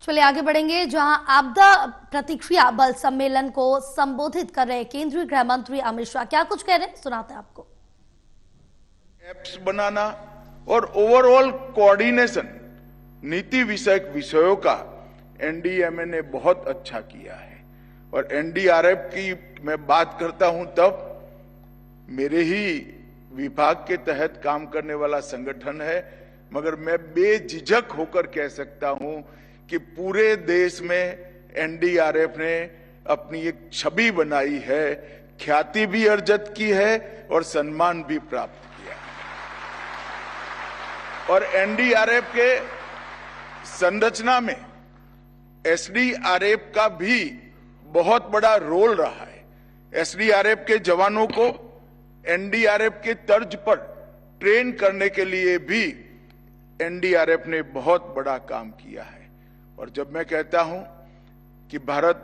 चलिए आगे बढ़ेंगे, जहां आपदा प्रतिक्रिया बल सम्मेलन को संबोधित कर रहे केंद्रीय गृह मंत्री अमित शाह क्या कुछ कह रहे हैं, सुनाते हैं आपको। एप्स बनाना और ओवरऑल कोऑर्डिनेशन नीति विषयक विषयों का एनडीएमए ने बहुत अच्छा किया है। और एनडीआरएफ की मैं बात करता हूं तब मेरे ही विभाग के तहत काम करने वाला संगठन है, मगर मैं बेझिझक होकर कह सकता हूं कि पूरे देश में एनडीआरएफ ने अपनी एक छवि बनाई है, ख्याति भी अर्जित की है और सम्मान भी प्राप्त किया है। और एनडीआरएफ के संरचना में एसडीआरएफ का भी बहुत बड़ा रोल रहा है। एसडीआरएफ के जवानों को एनडीआरएफ के तर्ज पर ट्रेन करने के लिए भी एनडीआरएफ ने बहुत बड़ा काम किया है। और जब मैं कहता हूं कि भारत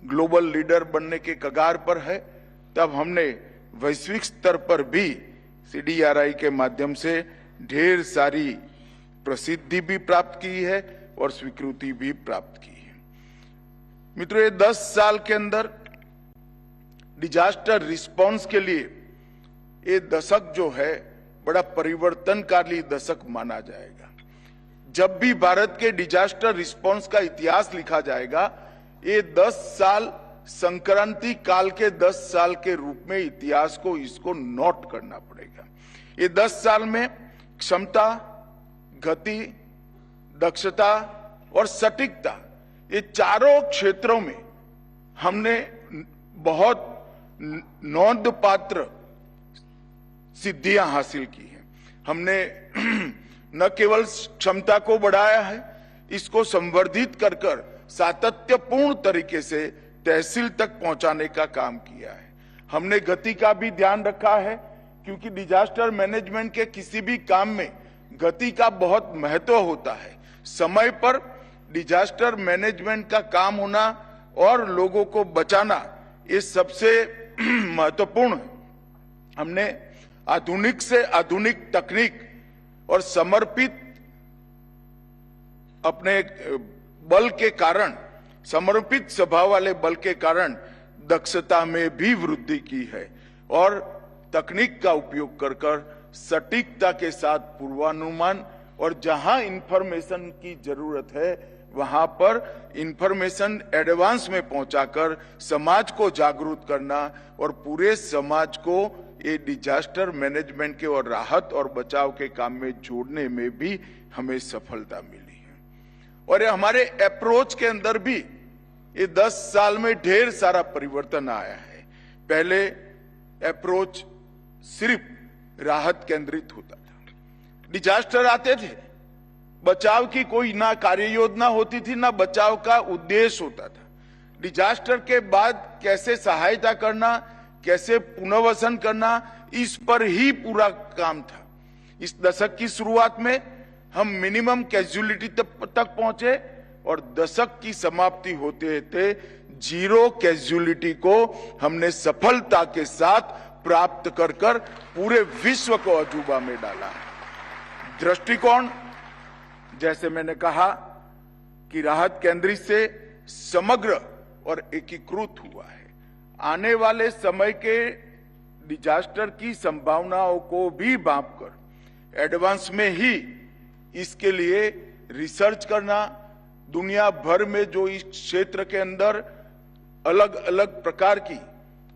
ग्लोबल लीडर बनने के कगार पर है, तब हमने वैश्विक स्तर पर भी सीडीआरआई के माध्यम से ढेर सारी प्रसिद्धि भी प्राप्त की है और स्वीकृति भी प्राप्त की है। मित्रों, ये 10 साल के अंदर डिजास्टर रिस्पांस के लिए ये दशक जो है बड़ा परिवर्तनकारी दशक माना जाएगा। जब भी भारत के डिजास्टर रिस्पांस का इतिहास लिखा जाएगा, ये 10 साल संक्रांति काल के 10 साल के रूप में इतिहास को इसको नोट करना पड़ेगा। ये 10 साल में क्षमता, गति, दक्षता और सटीकता, ये चारों क्षेत्रों में हमने बहुत नोंदपात्र सिद्धियां हासिल की हैं। हमने न केवल क्षमता को बढ़ाया है, इसको संवर्धित कर कर सातत्यपूर्ण तरीके से तहसील तक पहुंचाने का काम किया है। हमने गति का भी ध्यान रखा है, क्योंकि डिजास्टर मैनेजमेंट के किसी भी काम में गति का बहुत महत्व होता है। समय पर डिजास्टर मैनेजमेंट का काम होना और लोगों को बचाना, ये सबसे महत्वपूर्ण है। हमने आधुनिक से आधुनिक तकनीक और समर्पित अपने बल के कारण, समर्पित स्वभाव वाले बल के कारण दक्षता में भी वृद्धि की है और तकनीक का उपयोग कर कर सटीकता के साथ पूर्वानुमान और जहां इंफॉर्मेशन की जरूरत है वहां पर इंफॉर्मेशन एडवांस में पहुंचाकर समाज को जागरूक करना और पूरे समाज को ये डिजास्टर मैनेजमेंट के और राहत और बचाव के काम में जोड़ने में भी हमें सफलता मिली है। और ये हमारे अप्रोच के अंदर भी ये 10 साल में ढेर सारा परिवर्तन आया है। पहले अप्रोच सिर्फ राहत केंद्रित होता था, डिजास्टर आते थे, बचाव की कोई ना कार्य योजना होती थी ना बचाव का उद्देश्य होता था। डिजास्टर के बाद कैसे सहायता करना, कैसे पुनर्वसन करना, इस पर ही पूरा काम था। इस दशक की शुरुआत में हम मिनिमम कैजुअलिटी तक पहुंचे और दशक की समाप्ति होते थे जीरो कैजुअलिटी को हमने सफलता के साथ प्राप्त कर कर पूरे विश्व को अजूबा में डाला। दृष्टिकोण, जैसे मैंने कहा कि राहत केंद्रित से समग्र और एकीकृत हुआ है। आने वाले समय के डिजास्टर की संभावनाओं को भी भांपकर एडवांस में ही इसके लिए रिसर्च करना, दुनिया भर में जो इस क्षेत्र के अंदर अलग अलग प्रकार की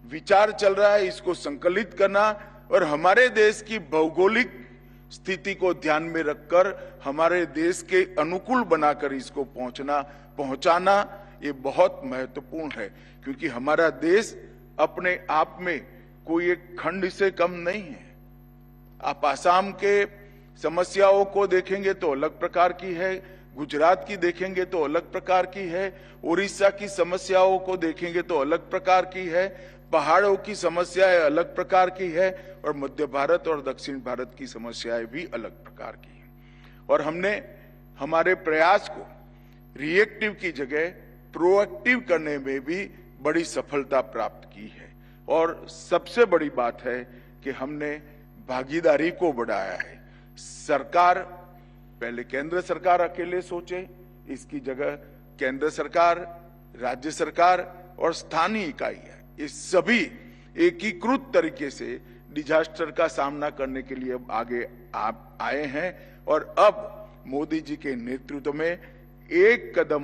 विचार चल रहा है, इसको संकलित करना और हमारे देश की भौगोलिक स्थिति को ध्यान में रखकर हमारे देश के अनुकूल बनाकर इसको पहुंचाना ये बहुत महत्वपूर्ण है। क्योंकि हमारा देश अपने आप में कोई एक खंड से कम नहीं है। आप आसाम के समस्याओं को देखेंगे तो अलग प्रकार की है, गुजरात की देखेंगे तो अलग प्रकार की है, उड़ीसा की समस्याओं को देखेंगे तो अलग प्रकार की है, पहाड़ों की समस्याएं अलग प्रकार की है और मध्य भारत और दक्षिण भारत की समस्याएं भी अलग प्रकार की हैं। और हमने हमारे प्रयास को रिएक्टिव की जगह प्रोएक्टिव करने में भी बड़ी सफलता प्राप्त की है। और सबसे बड़ी बात है कि हमने भागीदारी को बढ़ाया है। सरकार, पहले केंद्र सरकार अकेले सोचे, इसकी जगह केंद्र सरकार, राज्य सरकार और स्थानीय इकाई है, ये सभी एकीकृत तरीके से डिजास्टर का सामना करने के लिए आगे आए हैं और अब मोदी जी के नेतृत्व में एक कदम